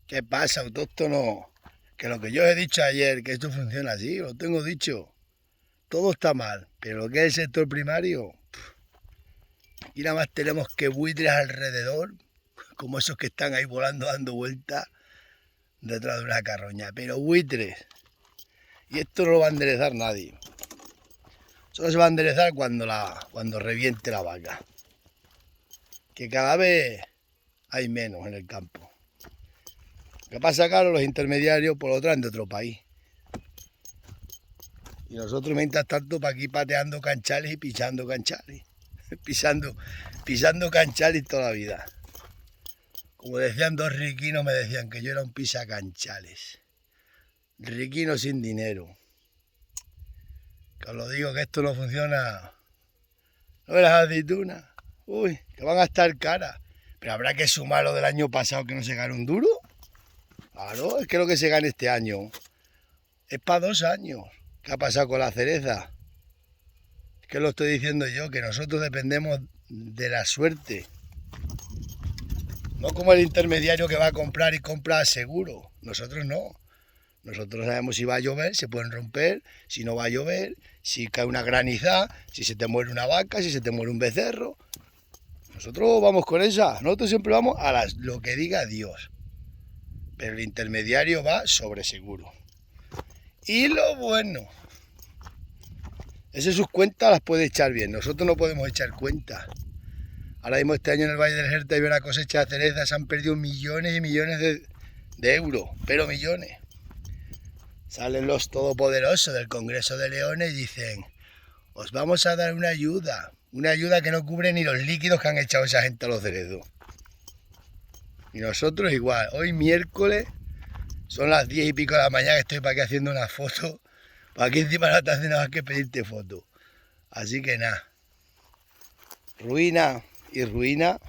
¿Qué pasa, autóctono? Que lo que yo he dicho ayer, que esto funciona así, lo tengo dicho. Todo está mal, pero lo que es el sector primario, y nada más tenemos que buitres alrededor, como esos que están ahí volando dando vueltas detrás de una carroña. Pero buitres. Y esto no lo va a enderezar nadie. Solo se va a enderezar cuando reviente la vaca. Que cada vez hay menos en el campo. ¿Qué pasa, claro? Los intermediarios por lo traen de otro país. Y nosotros mientras tanto para aquí pateando canchales y pisando canchales. pisando canchales toda la vida. Como decían dos riquinos, me decían que yo era un pisacanchales. Riquino sin dinero. Que os lo digo que esto no funciona. ¿No ves las aceitunas? Uy, que van a estar caras. Pero habrá que sumar lo del año pasado que no se gane un duro. Claro, es que lo que se gane este año es para 2 años. ¿Qué ha pasado con la cereza? Es que lo estoy diciendo yo, que nosotros dependemos de la suerte. No como el intermediario que va a comprar y compra seguro. Nosotros no. Nosotros sabemos si va a llover, se pueden romper, si no va a llover, si cae una granizada, si se te muere una vaca, si se te muere un becerro. Nosotros vamos con esa. Nosotros siempre vamos a lo que diga Dios. Pero el intermediario va sobre seguro. Y lo bueno, ese sus cuentas las puede echar bien. Nosotros no podemos echar cuentas. Ahora mismo este año en el Valle del Jerta hay una cosecha de cerezas, se han perdido millones y millones de euros, pero millones. Salen los todopoderosos del Congreso de Leones y dicen, os vamos a dar una ayuda que no cubre ni los líquidos que han echado esa gente a los cerezos. Y nosotros igual, hoy miércoles, son las 10 y pico de la mañana que estoy para aquí haciendo una foto, para aquí encima no te hace nada más que pedirte foto. Así que nada, ruina y ruina,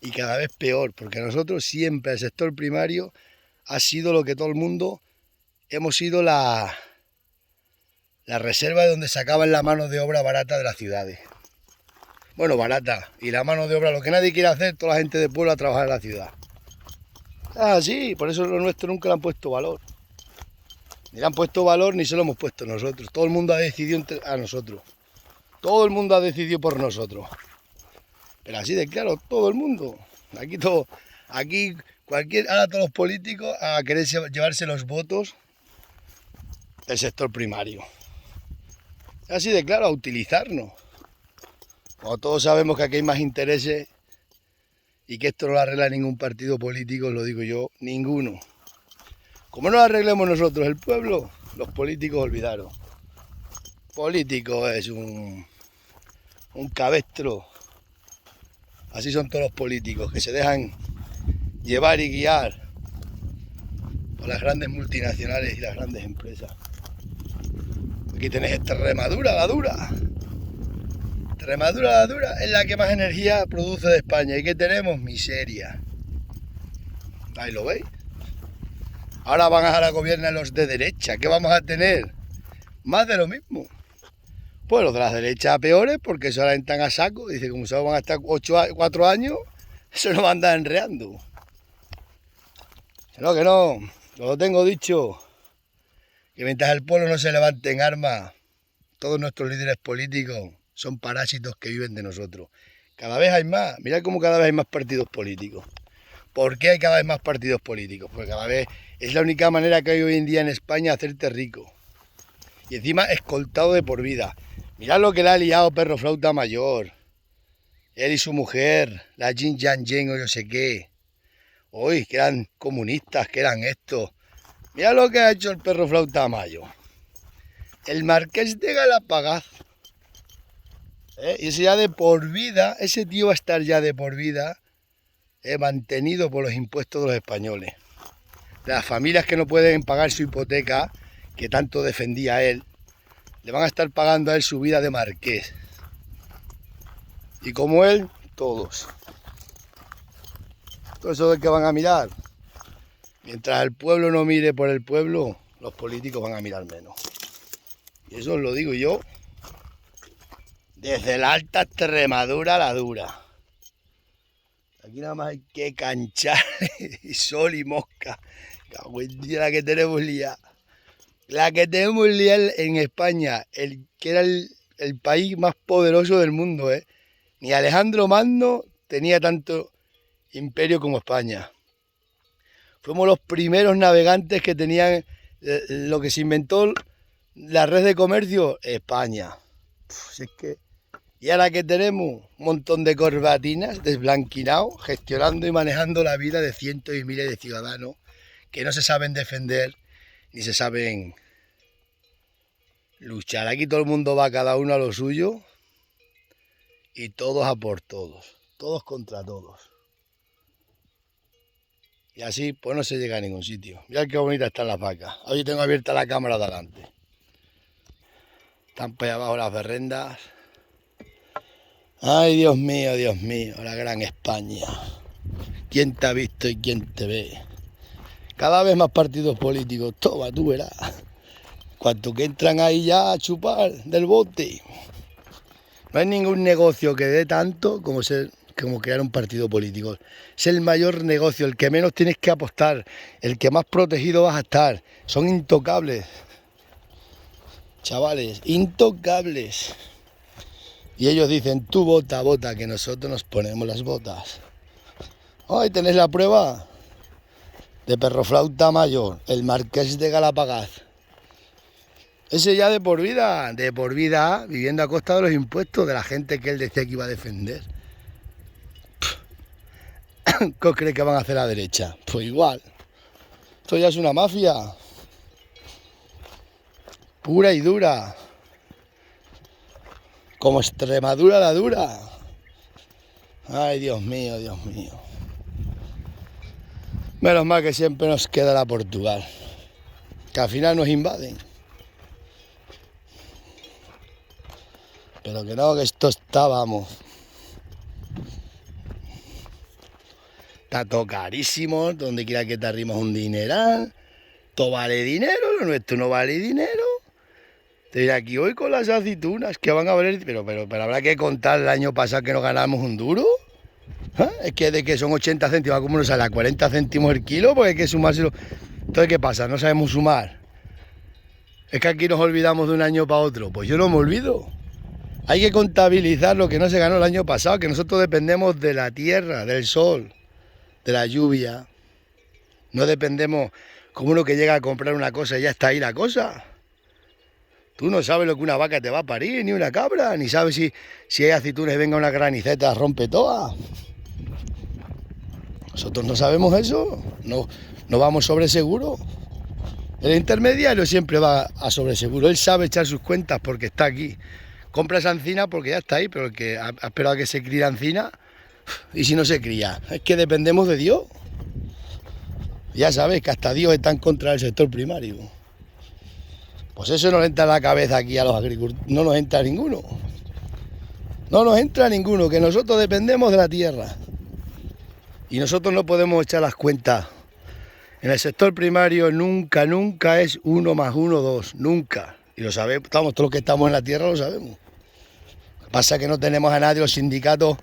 y cada vez peor, porque nosotros siempre, el sector primario, ha sido lo que todo el mundo, hemos sido la reserva de donde sacaban la mano de obra barata de las ciudades. Bueno, barata, y la mano de obra, lo que nadie quiere hacer, toda la gente de pueblo a trabajar en la ciudad. Ah, sí, por eso lo nuestro nunca le han puesto valor. Ni le han puesto valor ni se lo hemos puesto nosotros. Todo el mundo ha decidido a nosotros. Todo el mundo ha decidido por nosotros. Pero así de claro, todo el mundo. Aquí ahora todos los políticos a querer llevarse los votos del sector primario. Así de claro, a utilizarnos. Como todos sabemos que aquí hay más intereses y que esto no lo arregla ningún partido político, lo digo yo, ninguno. Como no lo arreglemos nosotros, el pueblo, los políticos olvidaron. Político es un cabestro. Así son todos los políticos, que se dejan llevar y guiar por las grandes multinacionales y las grandes empresas. Aquí tenéis Extremadura, la dura. Extremadura, la dura, es la que más energía produce de España. ¿Y qué tenemos? Miseria. Ahí lo veis. Ahora van a gobernar los de derecha. ¿Qué vamos a tener? Más de lo mismo. Pues los de la derecha peores, porque se la entran a saco. Dice, como solo van a estar 4 años, eso no va a andar enreando. Que no, lo tengo dicho. Que mientras el pueblo no se levante en armas, todos nuestros líderes políticos son parásitos que viven de nosotros. Cada vez hay más. Mirad cómo cada vez hay más partidos políticos. ¿Por qué hay cada vez más partidos políticos? Porque cada vez es la única manera que hay hoy en día en España de hacerte rico. Y encima escoltado de por vida. Mirad lo que le ha liado Perro Flauta Mayor. Él y su mujer, la Jin Yang Jen o yo sé qué. Hoy, que eran comunistas, que eran estos. Mirad lo que ha hecho el Perro Flauta Mayor. El Marqués de Galapagos. Y ese ya de por vida, ese tío va a estar ya de por vida mantenido por los impuestos de los españoles. De las familias que no pueden pagar su hipoteca, que tanto defendía él, le van a estar pagando a él su vida de marqués. Y como él, todos. Todo eso de que van a mirar. Mientras el pueblo no mire por el pueblo, los políticos van a mirar menos. Y eso os lo digo yo, desde la alta Extremadura a la dura. Aquí nada más hay que canchar y sol y mosca. Cago en Dios, la que tenemos liada. La que tenemos liada en España, que era el país más poderoso del mundo, ¿eh? Ni Alejandro Magno tenía tanto imperio como España. Fuimos los primeros navegantes que tenían lo que se inventó la red de comercio, España. Uf, es que... Y ahora que tenemos un montón de corbatinas desblanquinados, gestionando y manejando la vida de cientos y miles de ciudadanos que no se saben defender ni se saben luchar. Aquí todo el mundo va cada uno a lo suyo y todos a por todos contra todos. Y así pues no se llega a ningún sitio. Mirad qué bonitas están las vacas. Hoy tengo abierta la cámara de adelante. Están por ahí abajo las berrendas. Ay, Dios mío, la gran España. ¿Quién te ha visto y quién te ve? Cada vez más partidos políticos. Toma, tú verás. Cuanto que entran ahí ya a chupar del bote. No hay ningún negocio que dé tanto como crear un partido político. Es el mayor negocio, el que menos tienes que apostar, el que más protegido vas a estar. Son intocables. Chavales, intocables. Y ellos dicen, tú vota, vota, que nosotros nos ponemos las botas. Hoy tenéis la prueba de Perroflauta Mayor, el Marqués de Galapagaz. Ese ya de por vida, viviendo a costa de los impuestos de la gente que él decía que iba a defender. ¿Qué os creéis que van a hacer a la derecha? Pues igual. Esto ya es una mafia. Pura y dura. Como Extremadura la dura. Ay, Dios mío, Dios mío. Menos mal que siempre nos quedará Portugal. Que al final nos invaden. Pero que no, que esto está, vamos. Está todo carísimo, donde quiera que te arrimas un dineral. Todo vale dinero, lo nuestro no vale dinero. Te diré, aquí hoy con las aceitunas que van a valer, pero habrá que contar el año pasado que nos ganamos un duro. ¿Ah? Es que de que son 80 céntimos, ¿cómo nos sale a 40 céntimos el kilo? Pues hay que sumárselo. Entonces, ¿qué pasa? No sabemos sumar. Es que aquí nos olvidamos de un año para otro. Pues yo no me olvido. Hay que contabilizar lo que no se ganó el año pasado, que nosotros dependemos de la tierra, del sol, de la lluvia. No dependemos como uno que llega a comprar una cosa y ya está ahí la cosa. Tú no sabes lo que una vaca te va a parir, ni una cabra, ni sabes si hay aceitunas y venga una graniceta, rompe toda. Nosotros no sabemos eso, no vamos sobre seguro. El intermediario siempre va a sobre seguro, él sabe echar sus cuentas porque está aquí. Compra esa encina porque ya está ahí, pero el que ha esperado a que se críe la encina, y si no se cría, es que dependemos de Dios. Ya sabéis que hasta Dios está en contra del sector primario. Pues eso no le entra en la cabeza aquí a los agricultores, no nos entra ninguno. No nos entra ninguno, que nosotros dependemos de la tierra. Y nosotros no podemos echar las cuentas. En el sector primario nunca es 1 más 1, 2, nunca. Y lo sabemos, todos los que estamos en la tierra lo sabemos. Lo que pasa es que no tenemos a nadie, los sindicatos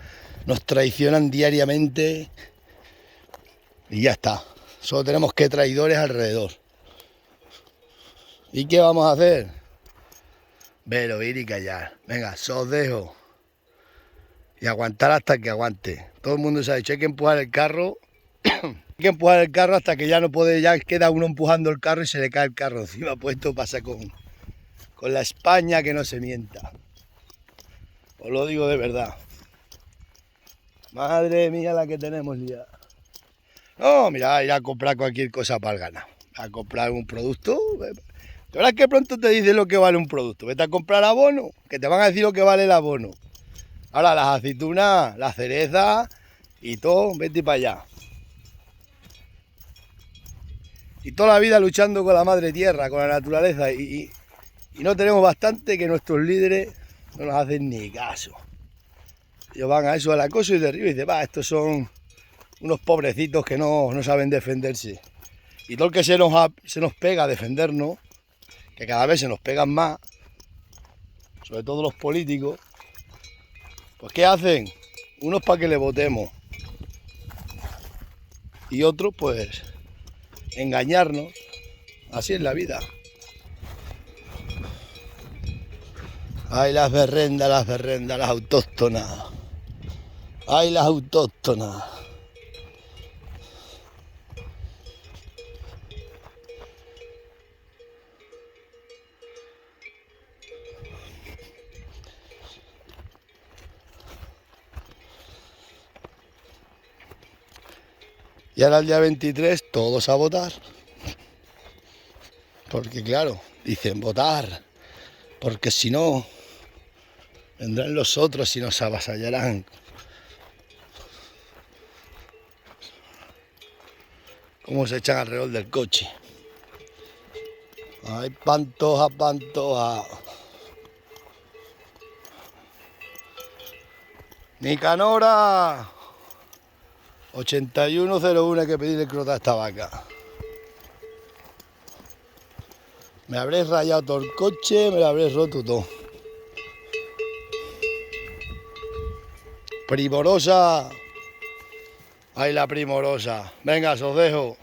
nos traicionan diariamente y ya está. Solo tenemos que traidores alrededor. ¿Y qué vamos a hacer? Ver, oír y callar. Venga, os dejo. Y aguantar hasta que aguante. Todo el mundo se ha dicho, hay que empujar el carro. Hay que empujar el carro hasta que ya no puede, ya queda uno empujando el carro y se le cae el carro encima. Pues esto pasa con la España que no se mienta. Os lo digo de verdad. Madre mía la que tenemos liada. No, mira, ir a comprar cualquier cosa para el ganado. A comprar un producto. De verdad que pronto te dicen lo que vale un producto. Vete a comprar abono, que te van a decir lo que vale el abono. Ahora las aceitunas, la cereza y todo, vete para allá. Y toda la vida luchando con la madre tierra, con la naturaleza. Y no tenemos bastante que nuestros líderes no nos hacen ni caso. Ellos van a eso, al acoso y de arriba y dicen, va, estos son unos pobrecitos que no saben defenderse. Y todo el que se nos pega a defendernos, que cada vez se nos pegan más, sobre todo los políticos, pues ¿qué hacen? Unos para que le votemos y otros pues engañarnos. Así es la vida. Ay, las berrendas, las autóctonas. Ay, las autóctonas. Y ahora el día 23 todos a votar. Porque claro, dicen votar. Porque si no, vendrán los otros y nos avasallarán. Como se echan alrededor del coche. Ay, Pantoja, Pantoja. Nicanora. 8101 hay que pedirle crota a esta vaca. Me habréis rayado todo el coche, me lo habréis roto todo. Primorosa. Ay, la primorosa. Venga, os dejo.